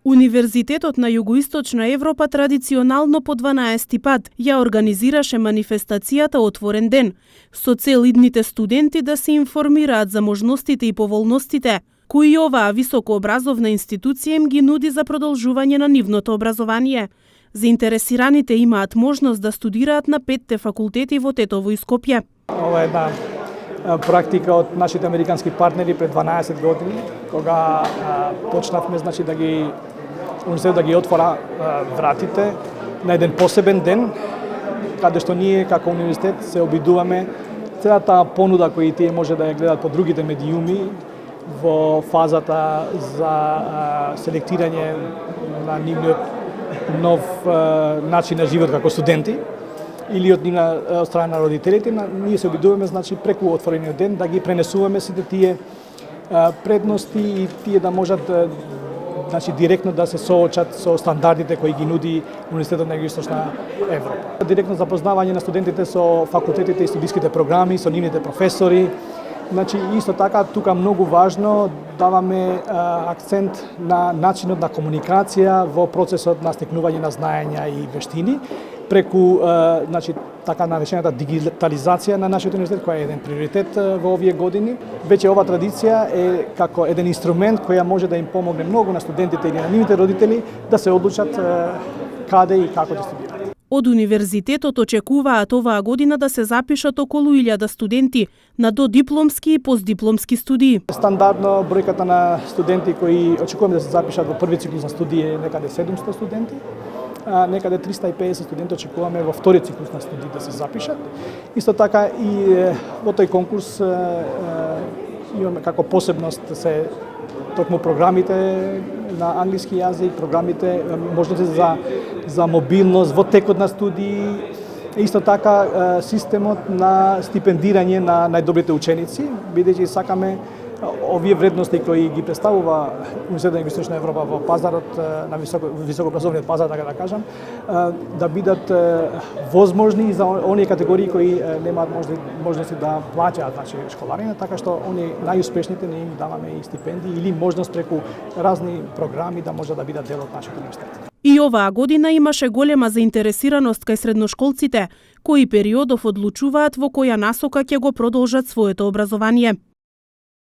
Универзитетот на Југоисточна Европа традиционално по 12-ти пат ја организираше манифестацијата Отворен ден, со цел идните студенти да се информираат за можностите и поволностите кои оваа високообразовна институција им ги нуди за продолжување на нивното образование. Заинтересираните имаат можност да студираат на 5 факултети во Тетово и Скопје. Ова е една практика од нашите американски партнери пред 12 години, кога почнавме да ги университетот да ги отвора вратите на еден посебен ден, каде што ние како универзитет се обидуваме целата понуда која тие може да ја гледат по другите медиуми во фазата за селектирање на нивниот нов начин на живот како студенти или од страна на родителите, ние се обидуваме преку отворениот ден да ги пренесуваме сите тие предности и тие да можат директно да се соочат со стандардите кои ги нуди Универзитетот на Југоисточна Европа. Директно запознавање на студентите со факултетите и студиските програми, со нивните професори. Исто така, тука многу важно даваме акцент на начинот на комуникација во процесот на стекнување на знаења и вештини преку така наречената дигитализација на нашиот универзитет, која е еден приоритет во овие години. Веќе ова традиција е како еден инструмент која може да им помогне многу на студентите или на нивните родители да се одлучат каде и како да студираат. Од универзитетот очекуваат оваа година да се запишат околу 1000 студенти на додипломски и постдипломски студии. Стандардно бројката на студенти кои очекуваме да се запишат во први циклус на студии е некаде 700 студенти. Некаде 350 студенти очекуваме во вториот циклус на студии да се запишат. Исто така и во тој конкурс имаме како посебност се токму програмите на англиски јазик, програмите, можности за мобилност во текот на студии, исто така системот на стипендирање на најдобрите ученици, бидејќи сакаме овие вредности кои ги представува Универзитетот на Југоисточна Европа во пазарот на високообразовниот пазар, така да кажам, да бидат возможни за оние категории кои немаат можности да плаќаат школарина, така што оние најуспешните ние им даваме и стипендии или можност преку разни програми да може да бидат дел од нашиот универзитет. И оваа година имаше голема заинтересираност кај средношколците, кои периодов одлучуваат во која насока ќе го продолжат своето образование.